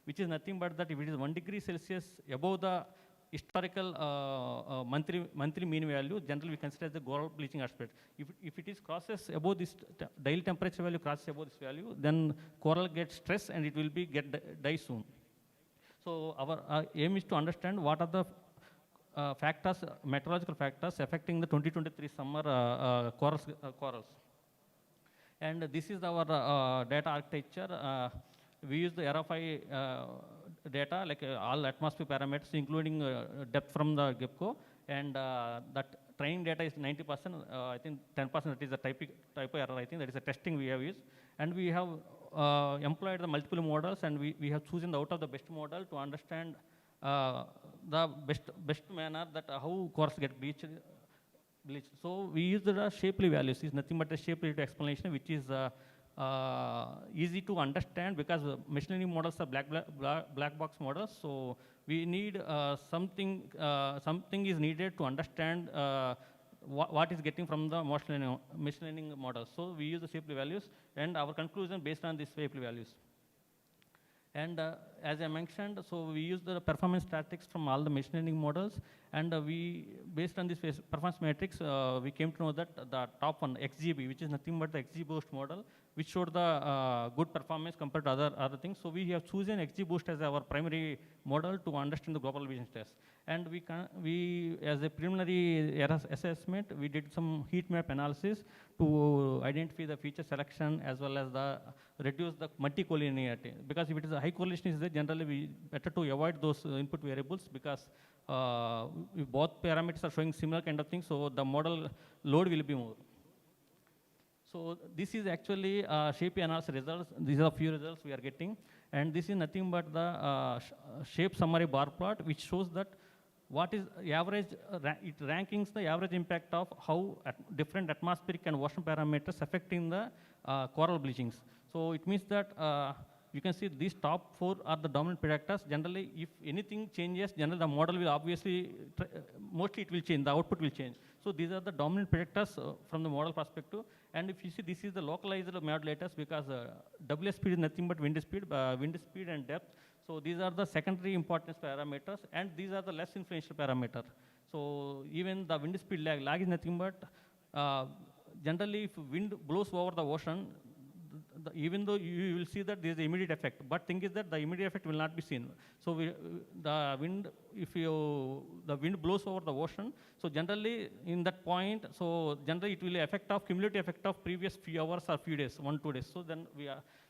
which is nothing but that if it is 1 degree Celsius above the historical monthly mean value, generally we consider as the global bleaching aspect. If it is crosses above this daily temperature value crosses above this value, then coral gets stressed and it will be die soon. So our aim is to understand what are the factors, meteorological factors affecting the 2023 summer corals. And this is our data architecture. We use the RFI data, like all atmosphere parameters, including depth from the GEPCO, and that training data is 90%. I think 10% that is a typo error. I think that is a testing we have used. And we have employed the multiple models, and we have chosen the out of the best model to understand the best manner that how corals get bleached. So we use the Shapley values. It's nothing but a Shapley explanation, which is easy to understand because machine learning models are black box models. So we need something is needed to understand what is getting from the machine learning models. So we use the Shapley values, and our conclusion based on these Shapley values. And as I mentioned, so we use the performance statistics from all the machine learning models, and based on this performance matrix, we came to know that the top one, XGB, which is nothing but the XGBoost model, which showed the good performance compared to other things. So we have chosen XGBoost as our primary model to understand the global bleaching stress. And we as a preliminary assessment, we did some heat map analysis to identify the feature selection as well as reduce the multi-collinearity. Because if it is a high correlation is there, generally we better to avoid those input variables, because if both parameters are showing similar kind of things, so the model load will be more. So this is actually Shape analysis results. These are a few results we are getting. And this is nothing but the Shape summary bar plot, which shows that what is average, it rankings the average impact of how different atmospheric and ocean parameters affecting the coral bleachings. So it means that you can see these top 4 are the dominant predictors. Generally, if anything changes, generally the model will obviously, mostly it will change, the output will change. So these are the dominant predictors from the model perspective. And if you see, this is the localized modulators, because WS speed is nothing but wind speed and depth. So these are the secondary importance parameters, and these are the less influential parameter. So even the wind speed lag is nothing but, generally if wind blows over the ocean, even though you will see that there is an immediate effect, but thing is that the immediate effect will not be seen. So the wind blows over the ocean, so generally in that point, so generally it will affect of cumulative effect of previous few hours or few days, 1-2 days. So then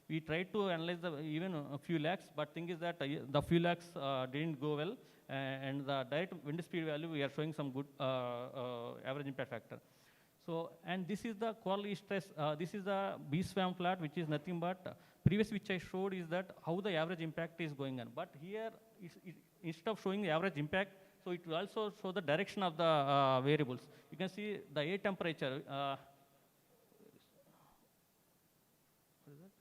we tried to analyze even a few lakhs, but thing is that the few lakhs didn't go well, and the direct wind speed value we are showing some good average impact factor. So, and this is the coral stress, this is the B-SWAM plot, which is nothing but, previous which I showed is that how the average impact is going on. But here, instead of showing the average impact, so it will also show the direction of the variables. You can see the air temperature. What is it?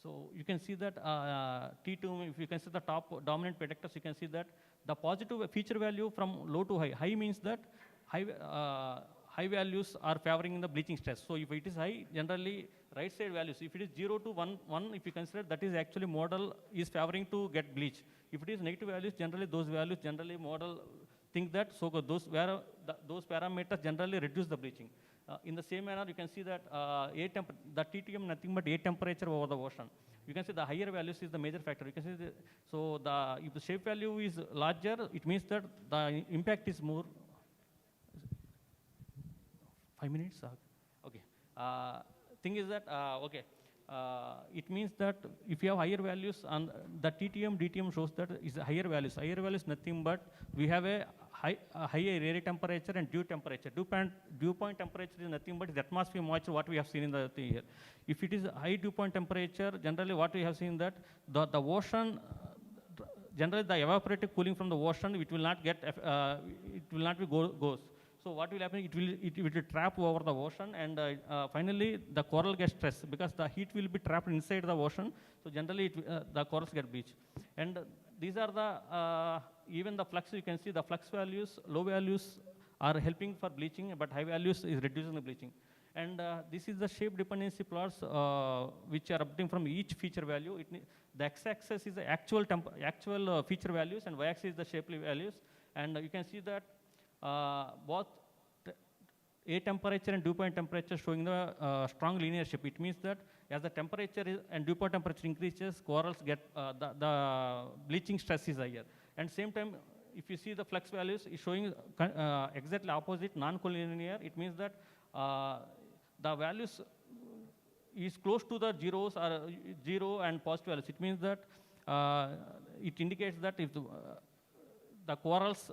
So you can see that T2, if you can see the top dominant predictors, you can see that the positive feature value from low to high. High means that high values are favoring the bleaching stress. So if it is high, generally right side values. If it is 0 to 1, if you consider that is actually model is favoring to get bleach. If it is negative values, generally those values generally model think that so those parameters generally reduce the bleaching. In the same manner, you can see that the TTM nothing but air temperature over the ocean. You can see the higher values is the major factor. You can see if the shape value is larger, it means that the impact is more. 5 minutes? Okay. Thing is that, it means that if you have higher values, and the TTM, DTM shows that is higher values. Higher values nothing but we have a higher area temperature and dew temperature. Dew point temperature is nothing but the atmosphere moisture, what we have seen in the thing here. If it is high dew point temperature, generally what we have seen that the ocean, generally the evaporative cooling from the ocean, it will not get, it will not be goes. So what will happen? It will trap over the ocean, and finally the coral gets stressed because the heat will be trapped inside the ocean. So generally the corals get bleached. And these are the, even the flux, you can see the flux values, low values are helping for bleaching, but high values is reducing the bleaching. And this is the shape dependency plots which are updating from each feature value. The x-axis is the actual feature values, and y-axis is the shapely values. And you can see that both a temperature and dew point temperature showing the strong linear shape. It means that as the temperature and dew point temperature increases, corals get the bleaching stress is higher. And same time, if you see the flux values is showing exactly opposite, non-collinear. It means that the values is close to the zeros or zero and positive values. It means that it indicates that if the corals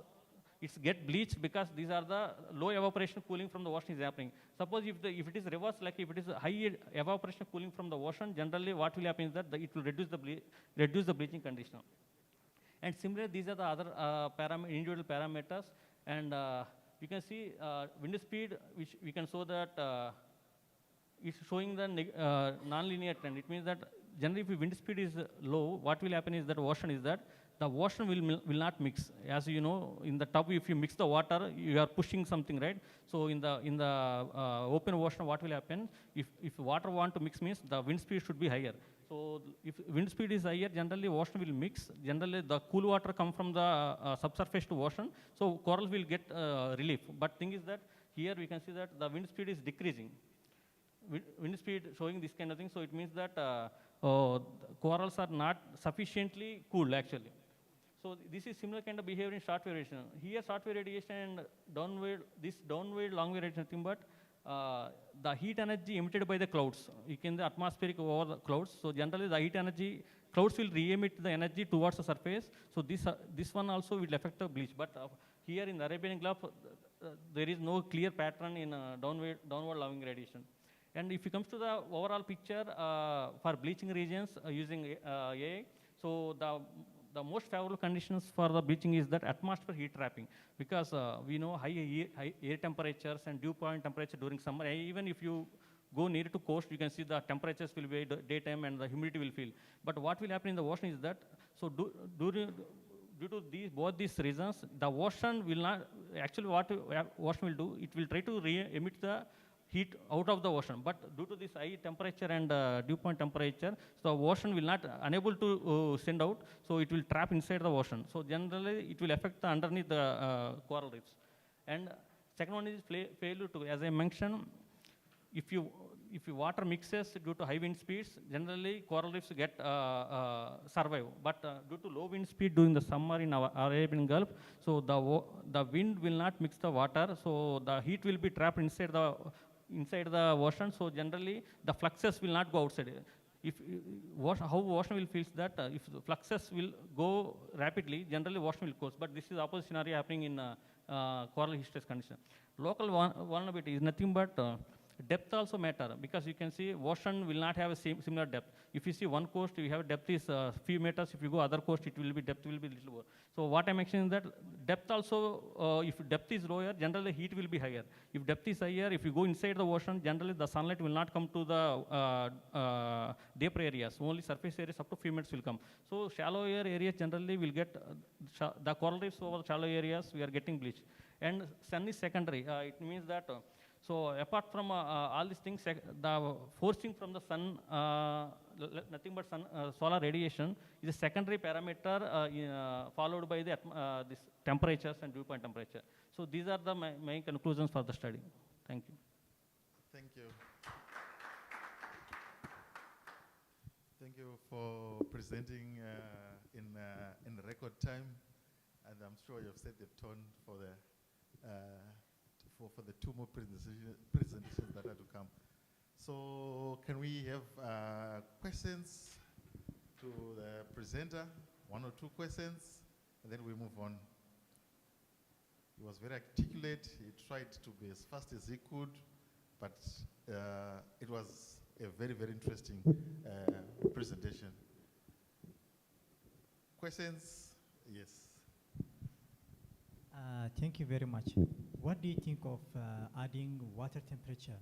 get bleached because these are the low evaporation cooling from the ocean is happening. Suppose if it is reverse, like if it is high evaporation cooling from the ocean, generally what will happen is that it will reduce the bleaching condition. And similarly, these are the other individual parameters. And you can see wind speed, which we can show that it's showing the non-linear trend. It means that generally if wind speed is low, what will happen is that the ocean will not mix. As you know, in the tub, if you mix the water, you are pushing something, right? So in the open ocean, what will happen? If water want to mix means the wind speed should be higher. So if wind speed is higher, generally ocean will mix. Generally the cool water come from the subsurface to ocean. So coral will get relief. But thing is that here we can see that the wind speed is decreasing. Wind speed showing this kind of thing. So it means that corals are not sufficiently cool actually. So this is similar kind of behavior in short wave radiation. Here short wave radiation and downward long wave radiation, nothing but the heat energy emitted by the clouds. You can the atmospheric over the clouds. So generally the heat energy, clouds will re-emit the energy towards the surface. So this one also will affect the bleach. But here in the Arabian Gulf, there is no clear pattern in downward long radiation. And if it comes to the overall picture for bleaching regions using AI, so the most favorable conditions for the bleaching is that atmosphere heat trapping, because we know high air temperatures and dew point temperature during summer. Even if you go near to coast, you can see the temperatures will be daytime and the humidity will feel. But what will happen in the ocean is that, so due to both these reasons, the ocean will not, actually what ocean will do, it will try to emit the heat out of the ocean, but due to this high temperature and dew point temperature, so the ocean will not unable to send out, so it will trap inside the ocean. So generally, it will affect the underneath the coral reefs. And second one is failure to, as I mentioned, if you water mixes due to high wind speeds, generally coral reefs get survive. But due to low wind speed during the summer in our Arabian Gulf, so the wind will not mix the water, so the heat will be trapped inside the ocean. So generally, the fluxes will not go outside. How ocean will feel that if the fluxes will go rapidly, generally ocean will close. But this is opposite scenario happening in coral stress condition. Local vulnerability is nothing but depth also matter, because you can see ocean will not have a similar depth. If you see one coast, you have depth is few meters. If you go other coast, depth will be little more. So what I'm mentioning is that depth also, if depth is lower, generally heat will be higher. If depth is higher, if you go inside the ocean, generally the sunlight will not come to the deeper areas. Only surface areas up to few meters will come. So shallow areas generally will get the coral reefs over shallow areas. We are getting bleached, and sun is secondary. It means that. So apart from all these things, the forcing from the sun, nothing but solar radiation is a secondary parameter followed by the this temperatures and dew point temperature. So these are the main conclusions for the study. Thank you. Thank you. Thank you for presenting in record time, and I'm sure you've set the tone for the two more presentations that are to come. So can we have questions to the presenter? One or two questions, and then we move on. He was very articulate. He tried to be as fast as he could, but it was a very, very interesting presentation. Questions? Yes. Thank you very much. What do you think of adding water temperature?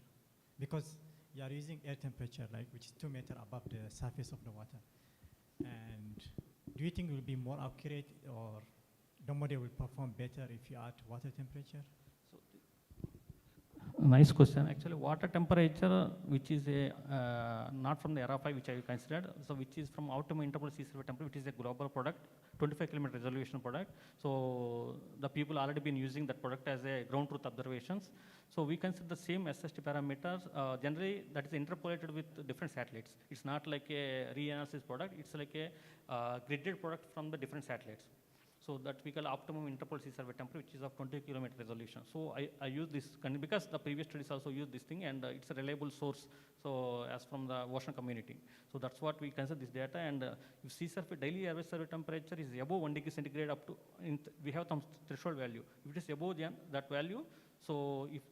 Because you are using air temperature, like, which is 2 meters above the surface of the water. And do you think it will be more accurate or the model will perform better if you add water temperature? Nice question. Actually, water temperature, which is a not from the RFI, which I considered, so which is from Optimum Interpol Sea Survey Temperature, which is a global product, 25 kilometer resolution product. So the people already been using that product as a ground truth observations. So we consider the same SST parameters. Generally, that is interpolated with different satellites. It's not like a reanalysis product. It's like a gridded product from the different satellites. So that we call Optimum Interpol Sea Survey Temperature, which is of 20 kilometer resolution. So I use this because the previous studies also use this thing, and it's a reliable source. So as from the ocean community, so that's what we consider this data. And if sea surface daily average survey temperature is above 1 degree centigrade up to, we have some threshold value. If it is above that value, so if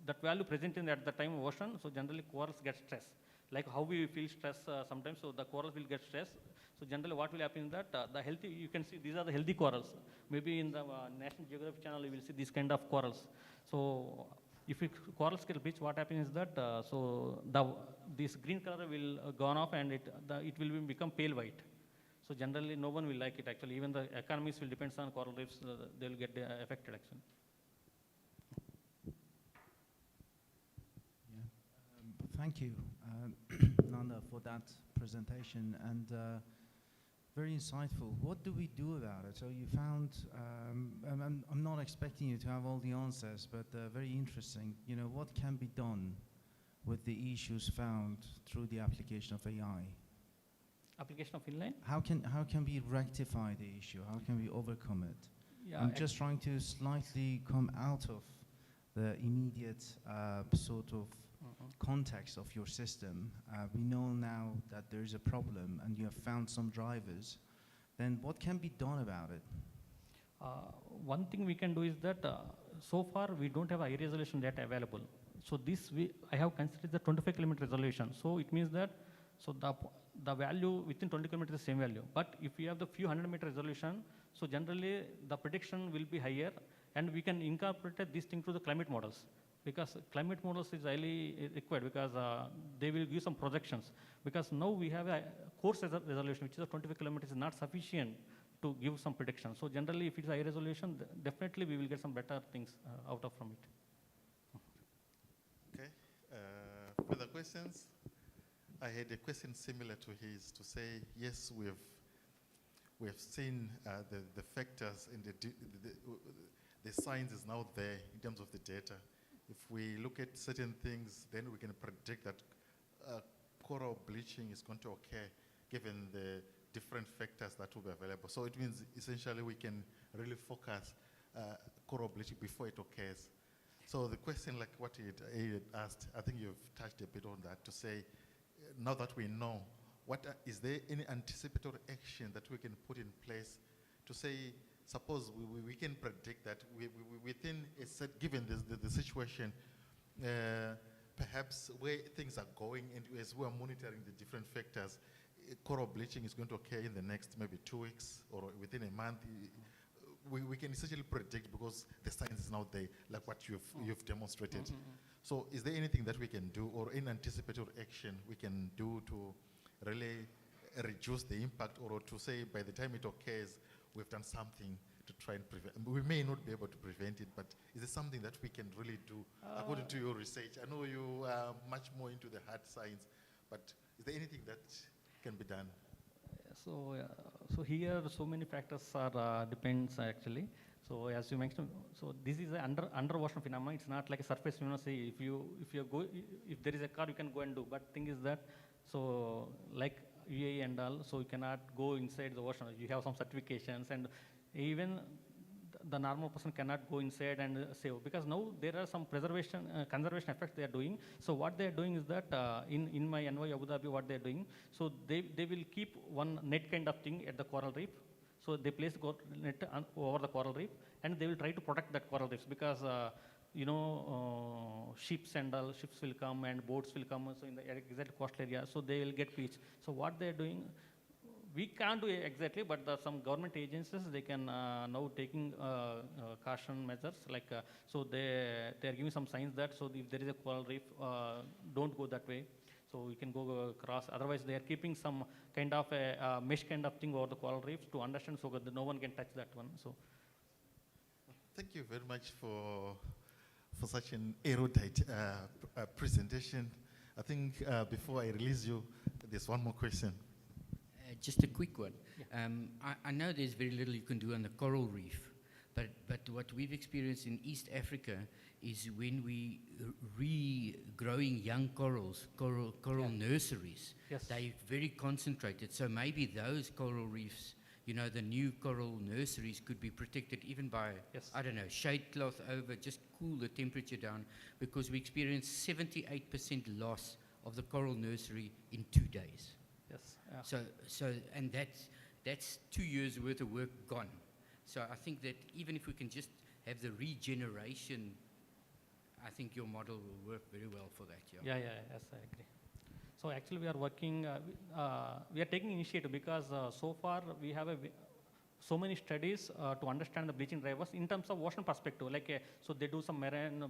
that value present in at the time of ocean, so generally corals get stressed. Like how we feel stress sometimes, so the corals will get stressed. So generally what will happen is that the healthy, you can see these are the healthy corals. Maybe in the National Geographic channel, you will see these kind of corals. So if corals get bleached, what happens is that, this green color will gone off and it will become pale white. So generally no one will like it actually. Even the economies will depend on coral reefs, they will get affected actually. Thank you, Nanda, for that presentation, and very insightful. What do we do about it? So you found, I'm not expecting you to have all the answers, but very interesting. You know, what can be done with the issues found through the application of AI? Application of inline? How can we rectify the issue? How can we overcome it? Yeah, I'm just trying to slightly come out of the immediate sort of context of your system. We know now that there is a problem and you have found some drivers. Then what can be done about it? One thing we can do is that so far we don't have high resolution data available. So this I have considered the 25 kilometer resolution. So it means that the value within 20 kilometers is the same value. But if you have the few 100-meter resolution, so generally the prediction will be higher, and we can incorporate this thing to the climate models. Because climate models is highly required, because they will give some projections. Because now we have a coarse resolution, which is 25 kilometers, is not sufficient to give some prediction. So generally, if it's high resolution, definitely we will get some better things out of from it. Okay. Further questions? I had a question similar to his, to say, yes, we have seen the factors in the science is now there in terms of the data. If we look at certain things, then we can predict that coral bleaching is going to occur given the different factors that will be available. So it means essentially we can really focus coral bleaching before it occurs. So the question, like what he had asked, I think you've touched a bit on that, to say, now that we know, is there any anticipatory action that we can put in place to say, suppose we can predict that within a set, given the situation, perhaps where things are going, and as we are monitoring the different factors, coral bleaching is going to occur in the next maybe 2 weeks or within a month. We can essentially predict because the science is now there, like what you've demonstrated. So is there anything that we can do, or any anticipatory action we can do to really reduce the impact, or to say by the time it occurs, we've done something to try and prevent? We may not be able to prevent it, but is it something that we can really do according to your research? I know you are much more into the hard science, but is there anything that can be done? So here so many factors are depends actually. So as you mentioned, so this is an under-ocean phenomenon. It's not like a surface phenomenon. Say if there is a car, you can go and do. But thing is that, so like UAE and all, so you cannot go inside the ocean. You have some certifications, and even the normal person cannot go inside and save, because now there are some conservation efforts they are doing. So what they are doing is that in my NY Abu Dhabi, what they are doing, so they will keep one net kind of thing at the coral reef. So they place the net over the coral reef, and they will try to protect that coral reefs, because ships will come and boats will come, so in the exact coastal area, so they will get bleached. So what they are doing, we can't do it exactly, but some government agencies, they can now taking caution measures, like so they are giving some signs that, so if there is a coral reef, don't go that way. So we can go across. Otherwise, they are keeping some kind of a mesh kind of thing over the coral reefs to understand so that no one can touch that one. So Thank you very much for such an erudite presentation. I think before I release you, there's one more question. Just a quick one. I know there's very little you can do on the coral reef, but what we've experienced in East Africa is when we regrowing young corals, coral nurseries, yes, they're very concentrated. So maybe those coral reefs, you know, the new coral nurseries could be protected even by, yes, I don't know, shade cloth over, just cool the temperature down, because we experienced 78% loss of the coral nursery in 2 days. yes. Yeah. So and that's 2 years worth of work gone. So I think that even if we can just have the regeneration, I think your model will work very well for that. Yeah, yes, I agree. So actually we are working, we are taking initiative because so far we have so many studies to understand the bleaching drivers in terms of ocean perspective. Like, so they do some marine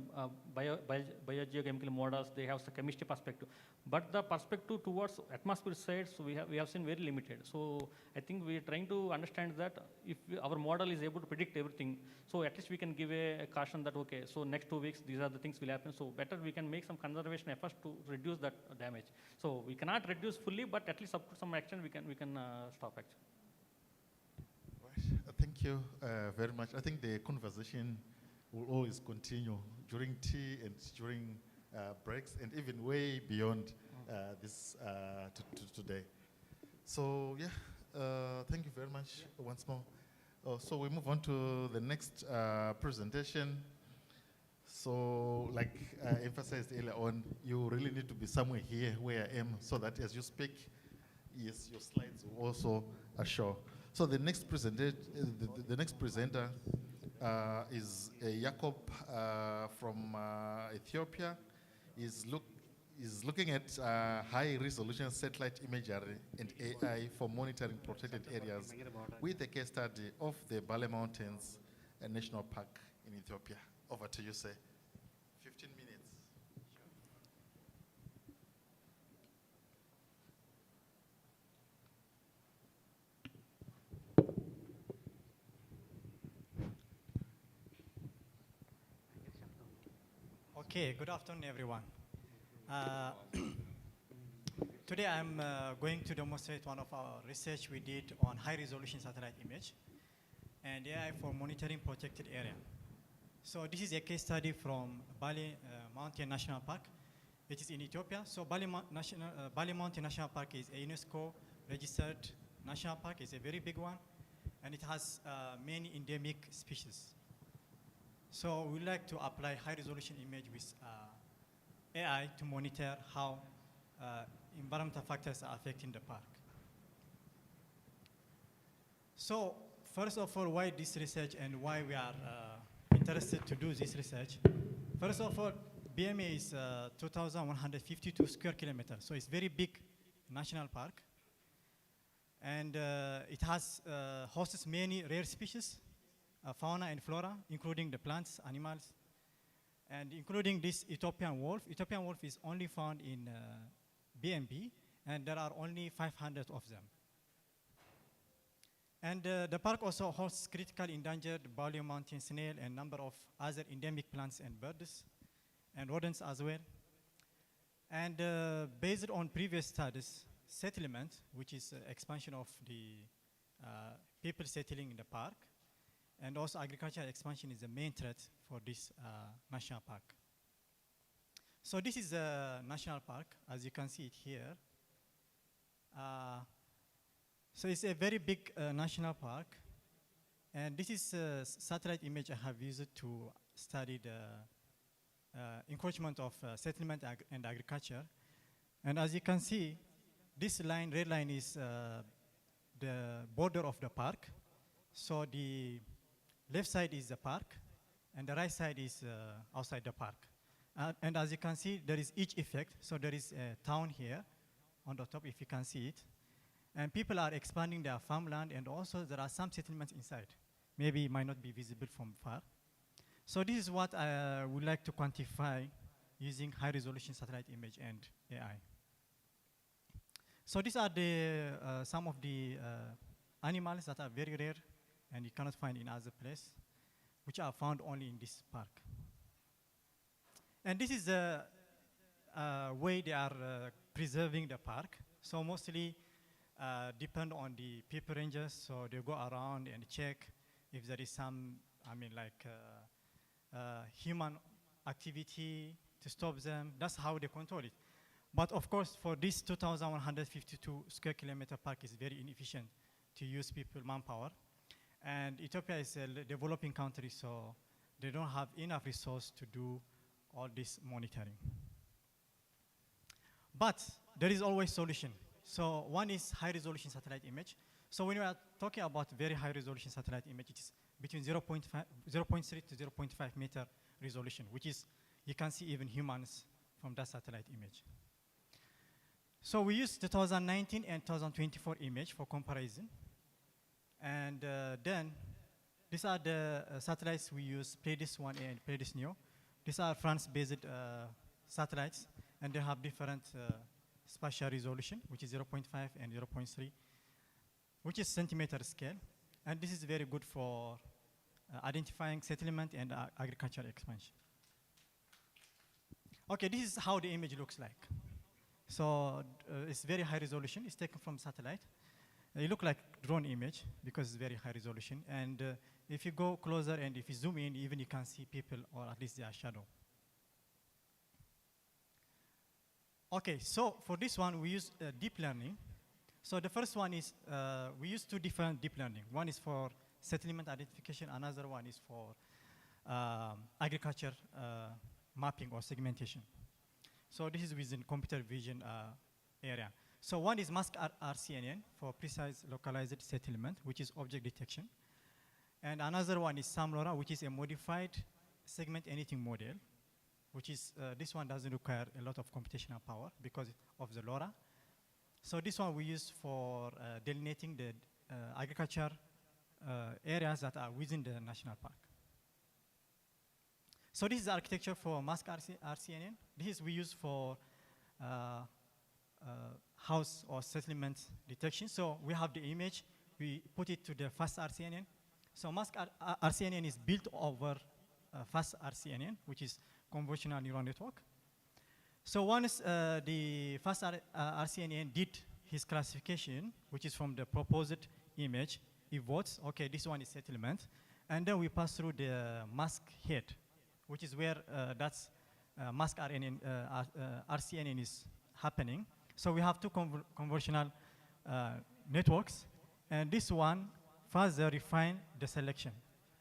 biogeochemical models, they have some chemistry perspective. But the perspective towards atmosphere side, so we have seen very limited. So I think we are trying to understand that if our model is able to predict everything, so at least we can give a caution that, okay, so next 2 weeks, these are the things will happen. So better we can make some conservation efforts to reduce that damage. So we cannot reduce fully, but at least up to some action we can stop actually. Thank you very much. I think the conversation will always continue during tea and during breaks and even way beyond this today. So yeah, thank you very much once more. So we move on to the next presentation. So like I emphasized earlier on, you really need to be somewhere here where I am so that as you speak, yes, your slides will also show. So the next presenter is Jakob from Ethiopia. Is looking at high-resolution satellite imagery and AI for monitoring protected areas with a case study of the Bale Mountains National Park in Ethiopia. Over to you, sir. 15 minutes. Okay, good afternoon, everyone. Today I'm going to demonstrate one of our research we did on high-resolution satellite image and AI for monitoring protected area. So this is a case study from Bale Mountain National Park, which is in Ethiopia. So Bale Mountain National Park is a UNESCO registered national park. It's a very big one, and it has many endemic species. So we like to apply high-resolution image with AI to monitor how environmental factors are affecting the park. So first of all, why this research and why we are interested to do this research? First of all, BMA is 2,152 square kilometers, so it's very big national park. And it has hosts many rare species, fauna and flora, including the plants, animals, and including this Ethiopian wolf. Ethiopian wolf is only found in BMB, and there are only 500 of them. And the park also hosts critically endangered Bale mountain snail and number of other endemic plants and birds, and rodents as well. And based on previous studies, settlement, which is expansion of the people settling in the park, and also agricultural expansion is the main threat for this national park. So this is a national park, as you can see it here. So it's a very big national park. And this is a satellite image I have used to study the encroachment of settlement and agriculture. And as you can see, this line, red line, is the border of the park. So the left side is the park, and the right side is outside the park. And as you can see, there is each effect. So there is a town here on the top, if you can see it. And people are expanding their farmland, and also there are some settlements inside. Maybe it might not be visible from far. So this is what I would like to quantify using high-resolution satellite image and AI. So these are some of the animals that are very rare and you cannot find in other place, which are found only in this park. And this is the way they are preserving the park. So mostly depend on the people rangers, so they go around and check if there is some, human activity to stop them. That's how they control it. But of course, for this 2,152 square kilometer park is very inefficient to use people manpower. And Ethiopia is a developing country, so they don't have enough resource to do all this monitoring. But there is always solution. So one is high resolution satellite image. So when we are talking about very high resolution satellite image, it is between 0.3 to 0.5 meter resolution, which is, you can see even humans from that satellite image. So we use 2019 and 2024 image for comparison. And then these are the satellites we use, Pléiades 1A and Pléiades Neo. These are France-based satellites, and they have different spatial resolution, which is 0.5 and 0.3, which is centimeter scale. And this is very good for identifying settlement and agricultural expansion. Okay, this is how the image looks like. So it's very high resolution. It's taken from satellite. It looks like drone image because it's very high resolution. And if you go closer and if you zoom in, even you can see people or at least their shadow. Okay, so for this one, we use deep learning. So the first one is, we use two different deep learning. One is for settlement identification, another one is for agriculture mapping or segmentation. So this is within computer vision area. So one is mask RCNN for precise localized settlement, which is object detection. And another one is SAM-LoRa, which is a modified segment anything model, which is, this one doesn't require a lot of computational power because of the LoRa. So this one we use for delineating the agriculture areas that are within the national park. So this is the architecture for mask RCNN. This is we use for house or settlement detection. So we have the image, we put it to the fast RCNN. So mask RCNN is built over fast RCNN, which is convolutional neural network. So once the fast RCNN did his classification, which is from the proposed image, he votes, okay, this one is settlement. And then we pass through the mask head, which is where that's mask RCNN is happening. So we have two convolutional networks. And this one further refine the selection.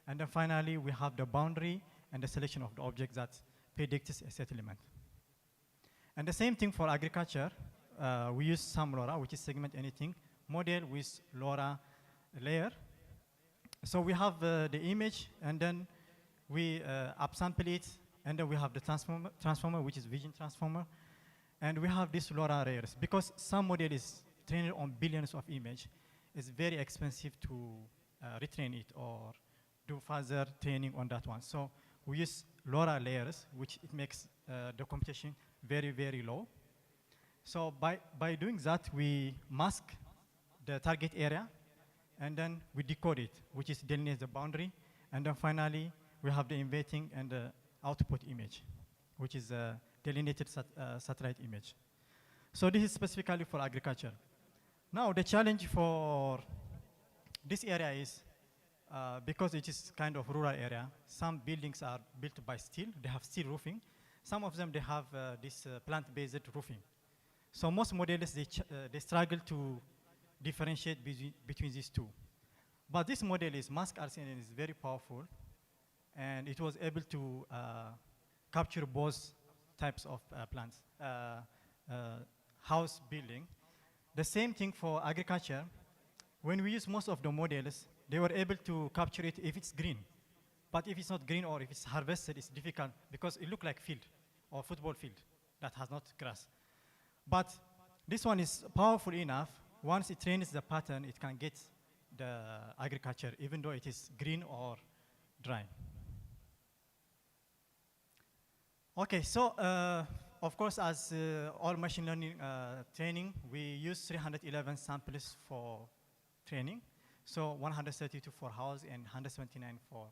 And then finally, we have the boundary and the selection of the object that predicts a settlement. And the same thing for agriculture. We use SAM-LoRa, which is segment anything, model with LoRa layer. So we have the image, and then we upsample it, and then we have the transformer, which is vision transformer. And we have these LoRa layers. Because some model is trained on billions of images, it's very expensive to retrain it or do further training on that one. So we use LoRa layers, which it makes the computation very, very low. So by doing that, we mask the target area, and then we decode it, which is delineates the boundary. And then finally, we have the inverting and the output image, which is a delineated satellite image. So this is specifically for agriculture. Now the challenge for this area is, because it is kind of rural area, some buildings are built by steel, they have steel roofing. Some of them, they have this plant-based roofing. So most models, they struggle to differentiate between these two. But this model is, mask RCNN is very powerful, and it was able to capture both types of plants, house building. The same thing for agriculture. When we use most of the models, they were able to capture it if it's green. But if it's not green or if it's harvested, it's difficult because it looks like field or football field that has not grass. But this one is powerful enough. Once it trains the pattern, it can get the agriculture, even though it is green or dry. Okay, so of course, as all machine learning training, we use 311 samples for training. So 132 for house and 179 for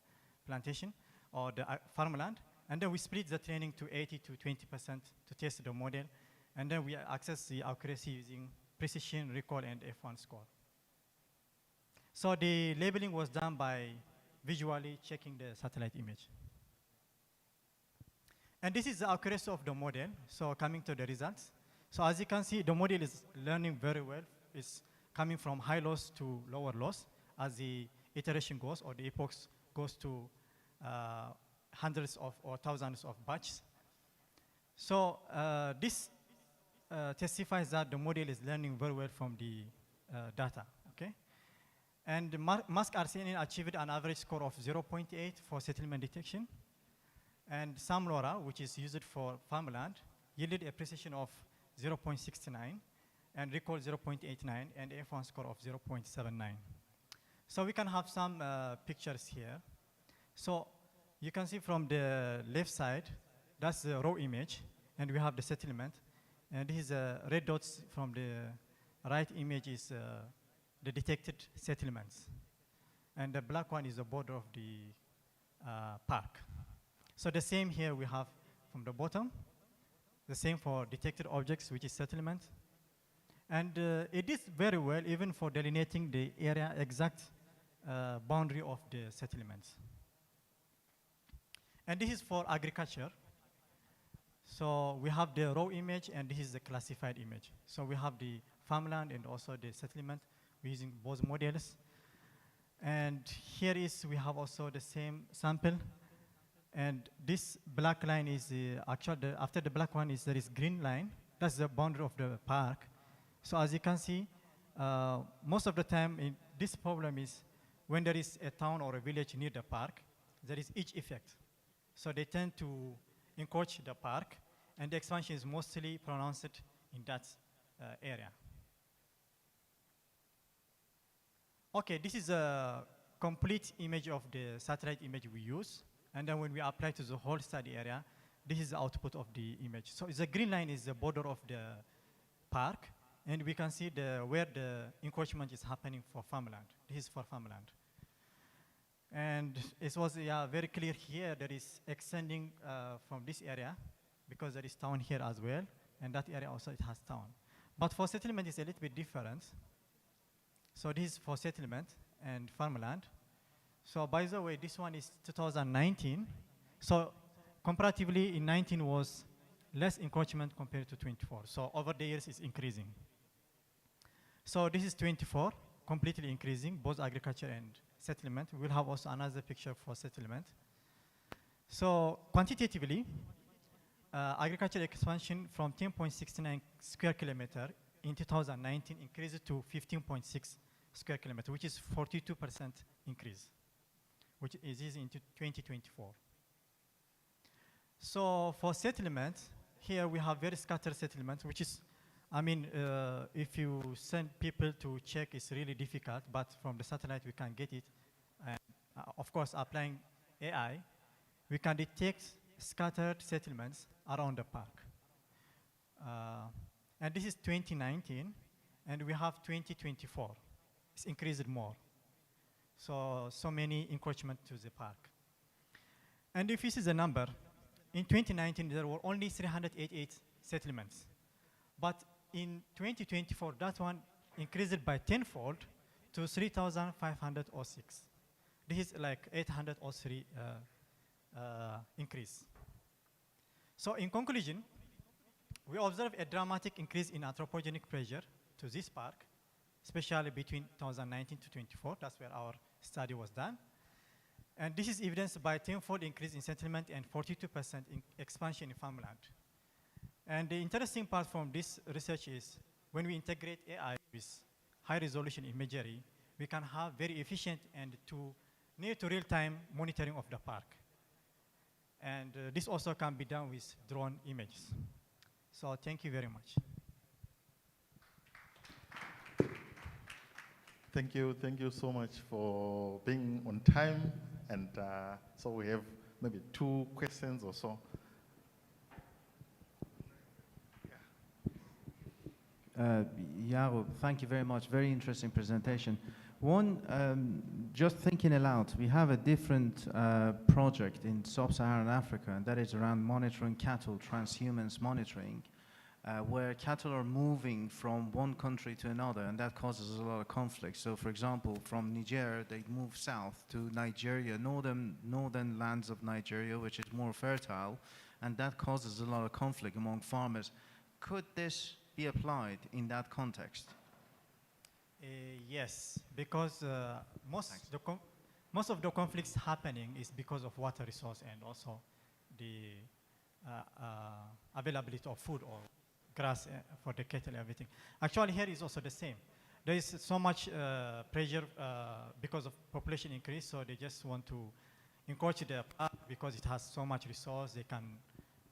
plantation or the farmland. And then we split the training to 80 to 20% to test the model. And then we access the accuracy using precision, recall, and F1 score. So the labeling was done by visually checking the satellite image. And this is the accuracy of the model. So coming to the results. So as you can see, the model is learning very well. It's coming from high loss to lower loss as the iteration goes, or the epochs goes to hundreds of or thousands of batches. So this testifies that the model is learning very well from the data, okay? And mask RCNN achieved an average score of 0.8 for settlement detection. And SAM-LoRa, which is used for farmland, yielded a precision of 0.69 and recall 0.89 and F1 score of 0.79. So we can have some pictures here. So you can see from the left side, that's the raw image, and we have the settlement. And this is red dots from the right image is the detected settlements. And the black one is the border of the park. So the same here we have from the bottom, the same for detected objects, which is settlement. And it did very well even for delineating the area exact boundary of the settlements. And this is for agriculture. So we have the raw image and this is the classified image. So we have the farmland and also the settlement. We're using both models. And here is, we have also the same sample. And this black line is actually, after the black one is there is green line. That's the boundary of the park. So as you can see, most of the time this problem is when there is a town or a village near the park, there is edge effect. So they tend to encroach the park, and the expansion is mostly pronounced in that area. Okay, this is a complete image of the satellite image we use. And then when we apply to the whole study area, this is the output of the image. So the green line is the border of the park, and we can see where the encroachment is happening for farmland. This is for farmland. And it was very clear here that is extending from this area, because there is town here as well, and that area also it has town. But for settlement, it's a little bit different. So this is for settlement and farmland. So by the way, this one is 2019. So comparatively, in 19 was less encroachment compared to 24. So over the years, it's increasing. So this is 24, completely increasing, both agriculture and settlement. We'll have also another picture for settlement. So quantitatively, agricultural expansion from 10.69 square kilometer in 2019 increased to 15.6 square kilometer, which is 42% increase, which is in 2024. So for settlement, here we have very scattered settlements, which is, I mean, if you send people to check, it's really difficult, but from the satellite we can get it. And of course, applying AI, we can detect scattered settlements around the park. And this is 2019, and we have 2024. It's increased more. So many encroachment to the park. And if this is a number, in 2019, there were only 388 settlements. But in 2024, that one increased by tenfold to 3,506. This is like 803 increase. So in conclusion, we observe a dramatic increase in anthropogenic pressure to this park, especially between 2019 to 24. That's where our study was done. And this is evidenced by tenfold increase in settlement and 42% in expansion in farmland. And the interesting part from this research is when we integrate AI with high resolution imagery, we can have very efficient and near to real-time monitoring of the park. And this also can be done with drone images. So thank you very much. Thank you so much for being on time. And so we have maybe 2 questions or so. Yaro, thank you very much. Very interesting presentation. One, just thinking aloud, we have a different project in sub-Saharan Africa, and that is around monitoring cattle, transhumance monitoring, where cattle are moving from one country to another, and that causes a lot of conflict. So, for example, from Niger, they move south to Nigeria, northern lands of Nigeria, which is more fertile, and that causes a lot of conflict among farmers. Could this be applied in that context? Yes, because most of the conflicts happening is because of water resource and also the availability of food or grass for the cattle and everything. Actually, here is also the same. There is so much pressure because of population increase, so they just want to encourage the park because it has so much resource, they can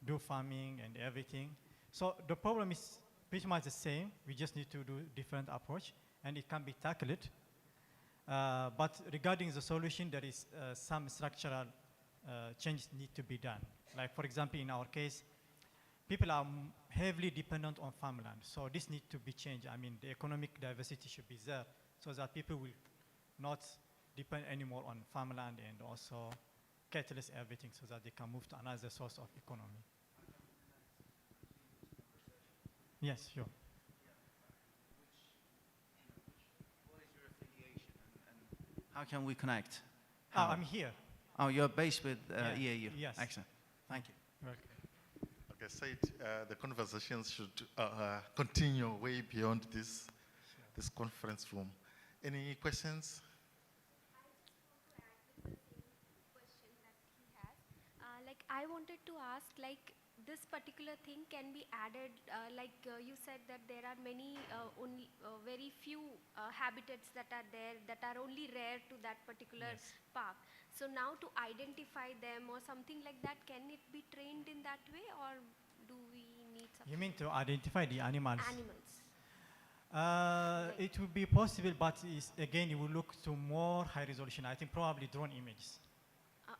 do farming and everything. So the problem is pretty much the same. We just need to do different approach, and it can be tackled. But regarding the solution, there is some structural changes need to be done. Like, for example, in our case, people are heavily dependent on farmland. So this needs to be changed. I mean, the economic diversity should be there so that people will not depend anymore on farmland and also cattle and everything, so that they can move to another source of economy. Yes, sure. What is your affiliation and how can we connect? Oh, I'm here. Oh, you're based with Yeah. EAU? Yes. Excellent. Thank you. Welcome. Like I said, the conversations should continue way beyond this conference room. Any questions? Question that he has. Like, I wanted to ask, like, this particular thing can be added, you said that there are many, only very few habitats that are there that are only rare to that particular park. So now to identify them or something like that, can it be trained in that way, or do we need something? You mean to identify the animals? Animals. It would be possible, but again, you will look to more high resolution. I think probably drone images.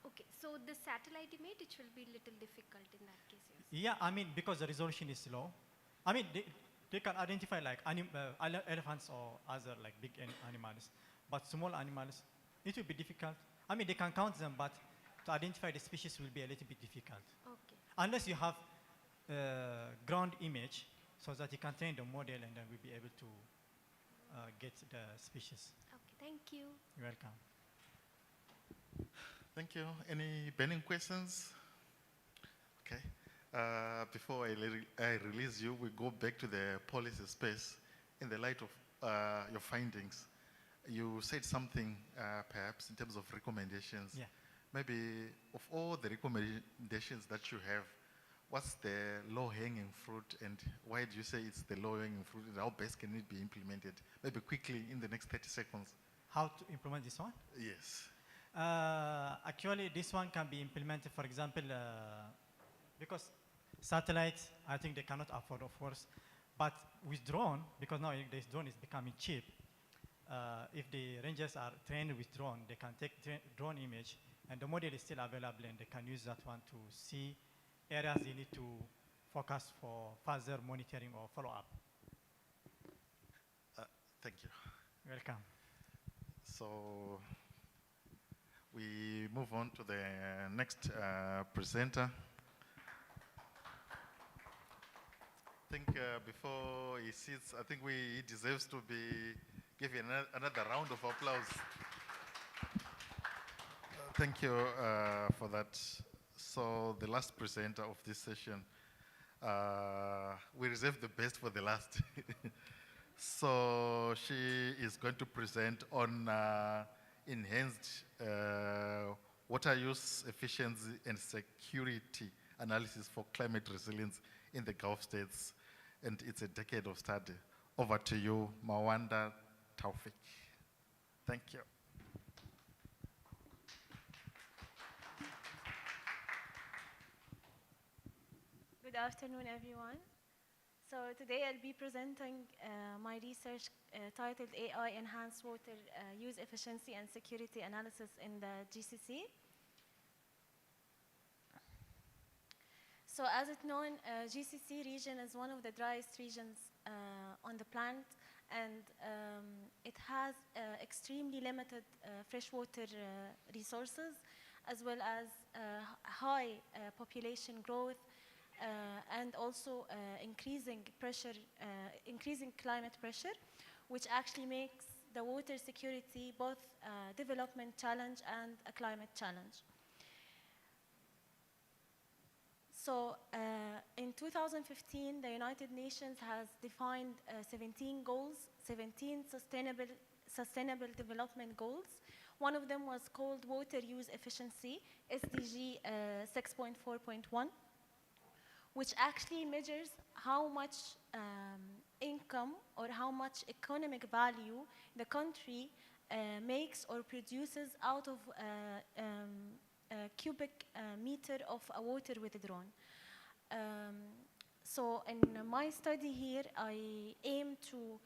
Okay, so the satellite image, it will be little difficult in that case. Yes. Yeah, I mean, because the resolution is low. I mean, they can identify like elephants or other like big animals, but small animals, it will be difficult. I mean, they can count them, but to identify the species will be a little bit difficult. Okay. Unless you have ground image, so that you can train the model and then we'll be able to get the species. Okay, thank you. You're welcome. Thank you. Any burning questions? Okay. Before I release you, we go back to the policy space in the light of your findings. You said something perhaps in terms of recommendations. Yeah. Maybe of all the recommendations that you have, what's the low-hanging fruit, and why do you say it's the low-hanging fruit, and how best can it be implemented? Maybe quickly in the next 30 seconds. How to implement this one? Yes. Actually, this one can be implemented, for example, because satellites, I think they cannot afford, of course, but with drone, because now this drone is becoming cheap, if the rangers are trained with drone, they can take drone image, and the model is still available, and they can use that one to see areas they need to focus for further monitoring or follow-up. Thank you. Welcome. So we move on to the next presenter. I think before he sits, I think he deserves to be given another round of applause. Thank you for that. So the last presenter of this session, we reserve the best for the last. So she is going to present on enhanced water use efficiency and security analysis for climate resilience in the Gulf states, and it's a decade of study. Over to you, Mawanda Taufik. Thank you. Good afternoon, everyone. So today I'll be presenting my research titled AI Enhanced Water Use Efficiency and Security Analysis in the GCC. So as it's known, GCC region is one of the driest regions on the planet, and it has extremely limited freshwater resources, as well as high population growth, and also increasing pressure, increasing climate pressure, which actually makes the water security both a development challenge and a climate challenge. So in 2015, the United Nations has defined 17 goals, 17 sustainable development goals. One of them was called Water Use Efficiency, SDG 6.4.1, which actually measures how much income or how much economic value the country makes or produces out of a cubic meter of water withdrawn. So in my study here, I aim to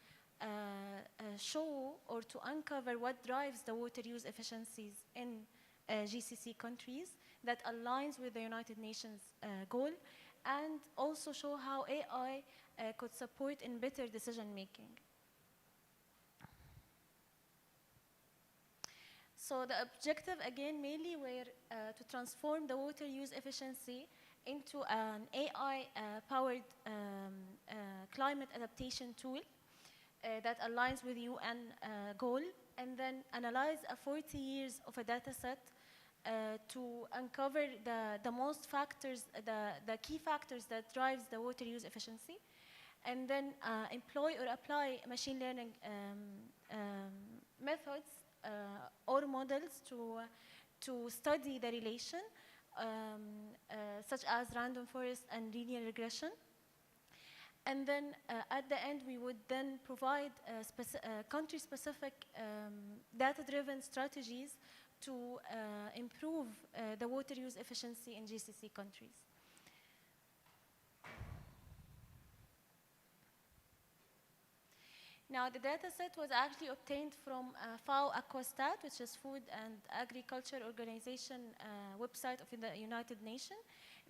show or to uncover what drives the water use efficiencies in GCC countries that aligns with the United Nations goal, and also show how AI could support in better decision making. So the objective, again, mainly were to transform the water use efficiency into an AI-powered climate adaptation tool that aligns with UN goal, and then analyze 40 years of a data set to uncover the most factors, the key factors that drives the water use efficiency, and then employ or apply machine learning methods or models to study the relation, such as random forest and linear regression. And then at the end, we would then provide country-specific data-driven strategies to improve the water use efficiency in GCC countries. Now, the data set was actually obtained from FAO Aquastat, which is Food and Agriculture Organization website of the United Nations.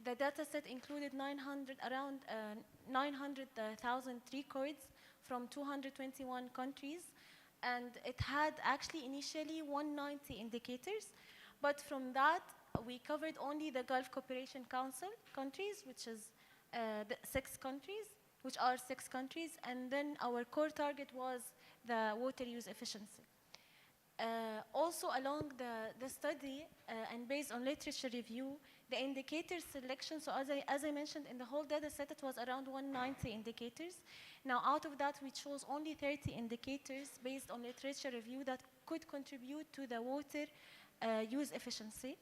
The data set included around 900,000 records from 221 countries, and it had actually initially 190 indicators, but from that, we covered only the Gulf Cooperation Council countries, which is the 6 countries, and then our core target was the water use efficiency. Also along the study and based on literature review, the indicator selection, so as I mentioned, in the whole data set, it was around 190 indicators. Now, out of that, we chose only 30 indicators based on literature review that could contribute to the water use efficiency.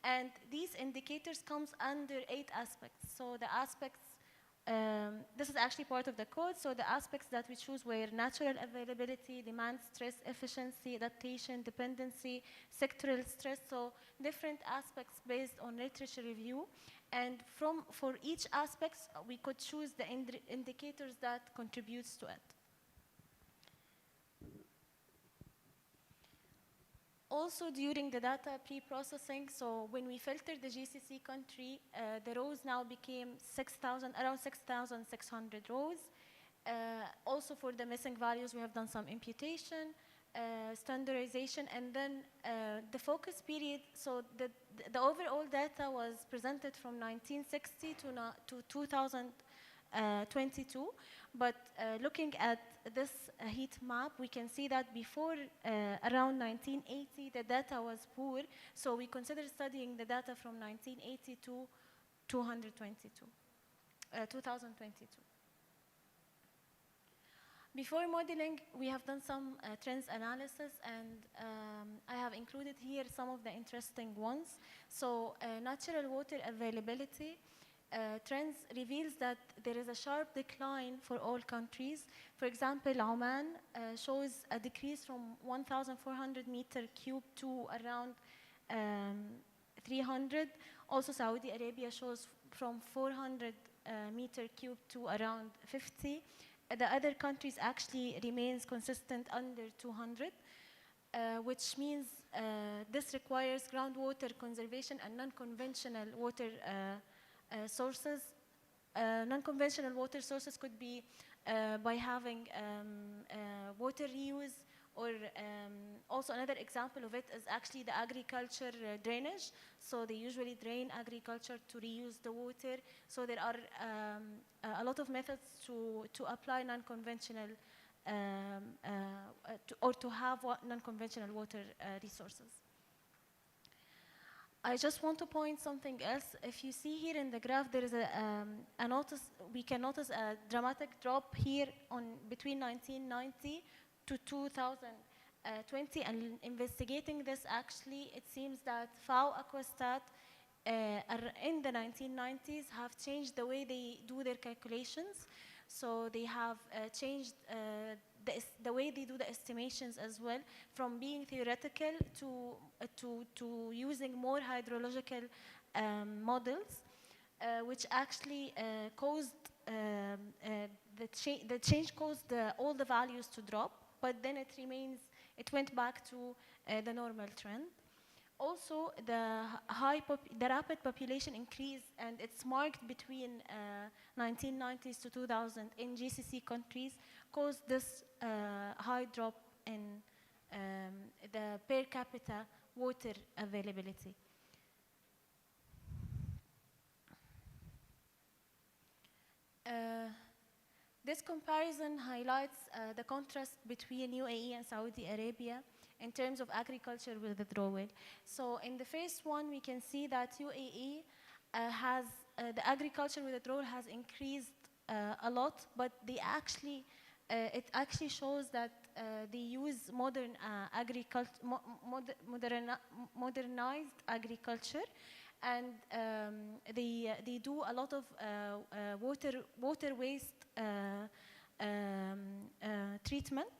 And these indicators comes under 8 aspects. So the aspects, this is actually part of the code. So the aspects that we choose were natural availability, demand, stress, efficiency, adaptation, dependency, sectoral stress. So different aspects based on literature review. And for each aspect, we could choose the indicators that contributes to it. Also, during the data pre-processing, so when we filtered the GCC country, the rows now became around 6,600 rows. Also, for the missing values, we have done some imputation, standardization, and then the focus period. So the overall data was presented from 1960 to 2022. But looking at this heat map, we can see that before around 1980, the data was poor. So we considered studying the data from 1980 to 2022. Before modeling, we have done some trends analysis, and I have included here some of the interesting ones. So natural water availability. Trends reveals that there is a sharp decline for all countries. For example, Oman shows a decrease from 1,400 meter cube to around 300. Also, Saudi Arabia shows from 400 meter cube to around 50. The other countries actually remains consistent under 200, which means this requires groundwater conservation and non-conventional water sources. Non-conventional water sources could be by having water reuse, or also another example of it is actually the agriculture drainage. So they usually drain agriculture to reuse the water. So there are a lot of methods to apply non-conventional or to have non-conventional water resources. I just want to point something else. If you see here in the graph, there is we can notice a dramatic drop here between 1990 to 2020. And investigating this, actually, it seems that FAO Aquastat in the 1990s have changed the way they do their calculations. So they have changed the way they do the estimations as well, from being theoretical to using more hydrological models, which actually caused the change caused all the values to drop, but then it went back to the normal trend. Also, the rapid population increase, and it's marked between 1990s to 2000 in GCC countries, caused this high drop in the per capita water availability. This comparison highlights the contrast between UAE and Saudi Arabia in terms of agriculture withdrawal. So in the first one, we can see that UAE the agriculture withdrawal has increased a lot, but it actually shows that they use modernized agriculture, and they do a lot of water waste treatment.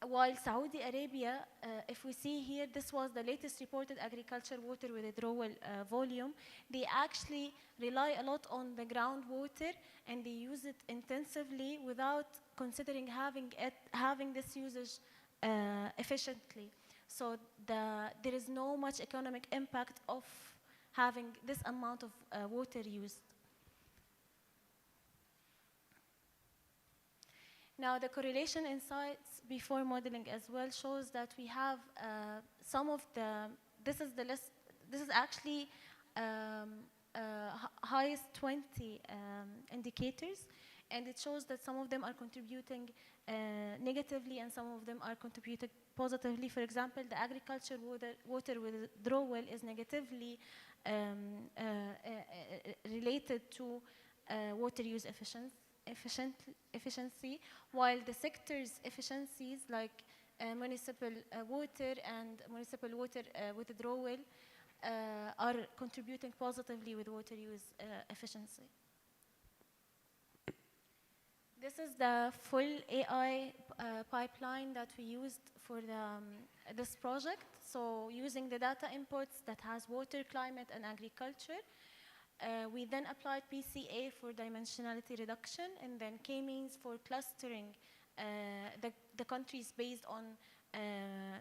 While Saudi Arabia, if we see here, this was the latest reported agriculture water withdrawal volume. They actually rely a lot on the groundwater, and they use it intensively without considering having this usage efficiently. So there is no much economic impact of having this amount of water used. Now, the correlation insights before modeling as well shows that we have some of this is the list, this is actually highest 20 indicators, and it shows that some of them are contributing negatively and some of them are contributing positively. For example, the agriculture water withdrawal is negatively related to water use efficiency, while the sector's efficiencies like municipal water and municipal water withdrawal are contributing positively with water use efficiency. This is the full AI pipeline that we used for this project. So using the data inputs that has water, climate, and agriculture, we then applied PCA for dimensionality reduction, and then K-means for clustering the countries based on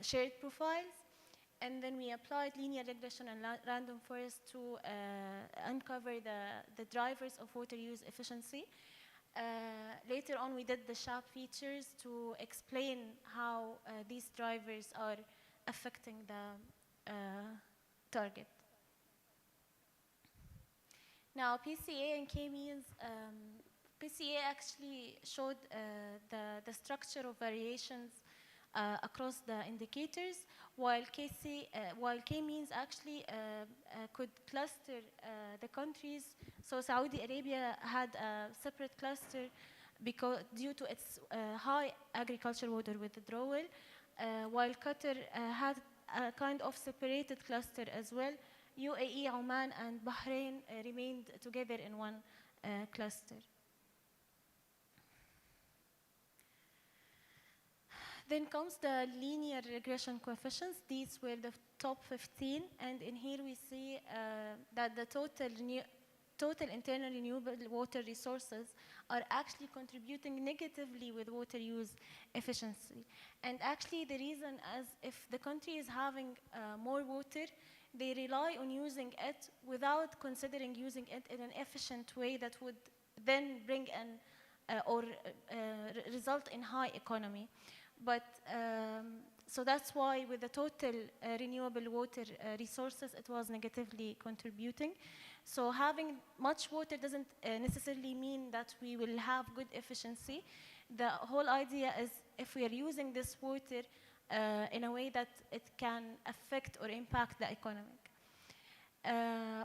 shared profiles. And then we applied linear regression and random forest to uncover the drivers of water use efficiency. Later on, we did the SHAP features to explain how these drivers are affecting the target. Now, PCA and K-means, PCA actually showed the structure of variations across the indicators, while K-means actually could cluster the countries. So Saudi Arabia had a separate cluster due to its high agricultural water withdrawal, while Qatar had a kind of separated cluster as well. UAE, Oman, and Bahrain remained together in one cluster. Then comes the linear regression coefficients. These were the top 15, and in here we see that the total internal renewable water resources are actually contributing negatively with water use efficiency. And actually the reason is if the country is having more water, they rely on using it without considering using it in an efficient way that would then bring or result in high economy. But so that's why with the total renewable water resources, it was negatively contributing. So having much water doesn't necessarily mean that we will have good efficiency. The whole idea is if we are using this water in a way that it can affect or impact the economic.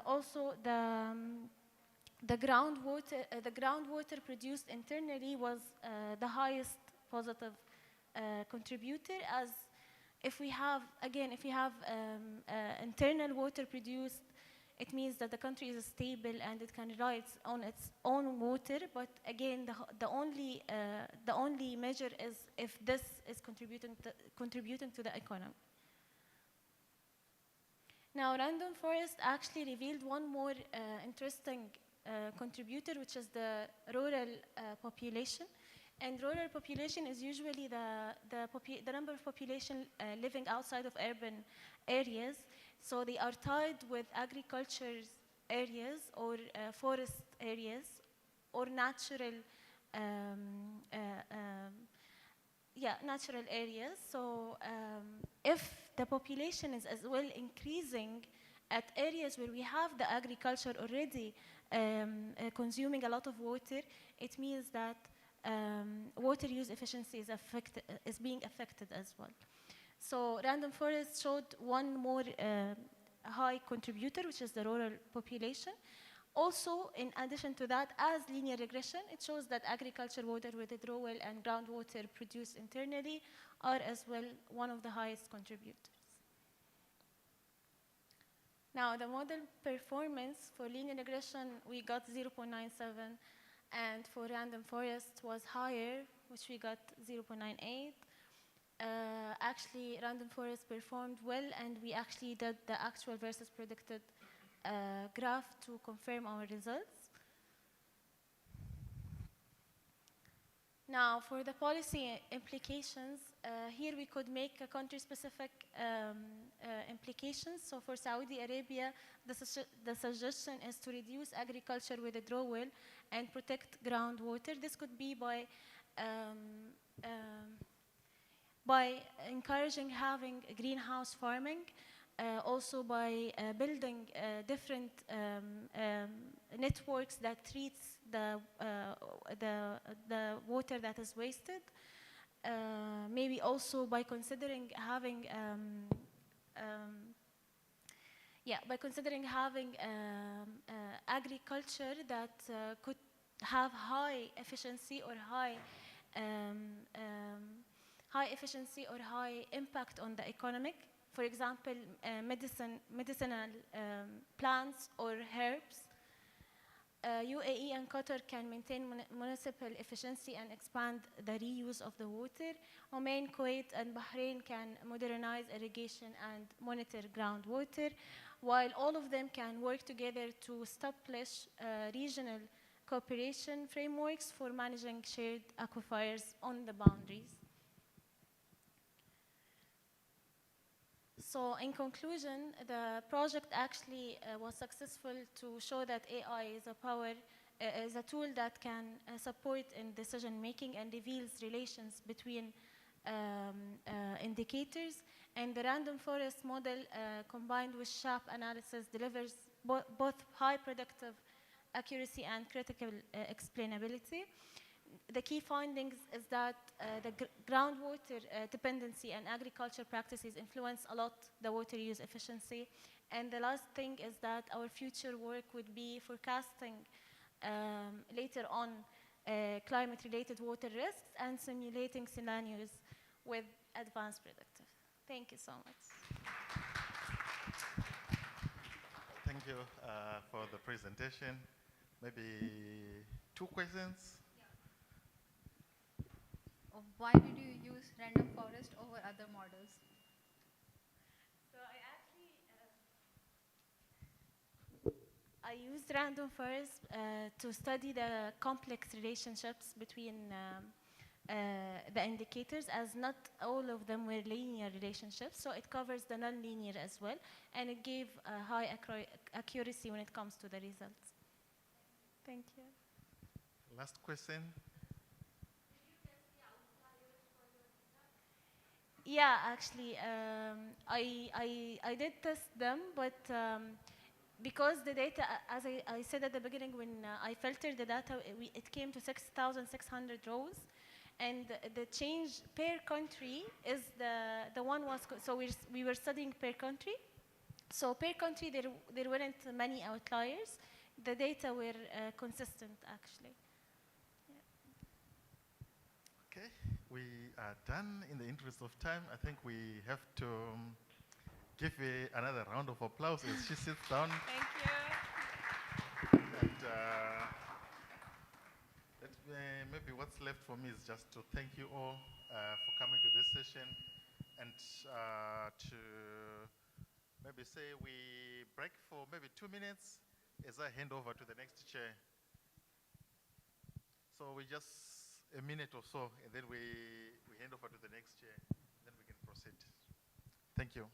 Also, the groundwater produced internally was the highest positive contributor, as if we have internal water produced, it means that the country is stable and it can rely on its own water. But again, the only measure is if this is contributing to the economy. Now, Random Forest actually revealed one more interesting contributor, which is the rural population. And rural population is usually the number of population living outside of urban areas. So they are tied with agriculture areas or forest areas or natural natural areas. So if the population is as well increasing at areas where we have the agriculture already consuming a lot of water, it means that water use efficiency is being affected as well. So Random Forest showed one more high contributor, which is the rural population. Also, in addition to that, as linear regression, it shows that agriculture water withdrawal and groundwater produced internally are as well one of the highest contributors. Now, the model performance for linear regression, we got 0.97, and for Random Forest was higher, which we got 0.98. Actually, Random Forest performed well, and we actually did the actual versus predicted graph to confirm our results. Now, for the policy implications, here we could make a country-specific implications. So for Saudi Arabia, the suggestion is to reduce agriculture withdrawal and protect groundwater. This could be by encouraging having greenhouse farming, also by building different networks that treats the water that is wasted. Maybe also by considering having agriculture that could have high efficiency or high impact on the economic. For example, medicinal plants or herbs. UAE and Qatar can maintain municipal efficiency and expand the reuse of the water. Oman, Kuwait, and Bahrain can modernize irrigation and monitor groundwater, while all of them can work together to establish regional cooperation frameworks for managing shared aquifers on the boundaries. So in conclusion, the project actually was successful to show that AI is a tool that can support in decision making and reveals relations between indicators. And the Random Forest model combined with SHAP analysis delivers both high predictive accuracy and critical explainability. The key findings is that the groundwater dependency and agriculture practices influence a lot the water use efficiency. And the last thing is that our future work would be forecasting later on climate-related water risks and simulating scenarios with advanced predictive. Thank you so much. Thank you for the presentation. Maybe 2 questions. Why did you use Random Forest over other models? So I used Random Forest to study the complex relationships between the indicators, as not all of them were linear relationships. So it covers the non-linear as well, and it gave a high accuracy when it comes to the results. Thank you. Last question. Yeah, actually, I did test them, but because the data, as I said at the beginning, when I filtered the data, it came to 6,600 rows, and the change per country is the one was so we were studying per country. So per country there weren't many outliers. The data were consistent actually. Okay, we are done. In the interest of time, I think we have to give another round of applause as she sits down. Thank you. And maybe what's left for me is just to thank you all for coming to this session, and to maybe say we break for maybe 2 minutes as I hand over to the next chair. So we just a minute or so, and then we hand over to the next chair, then we can proceed. Thank you.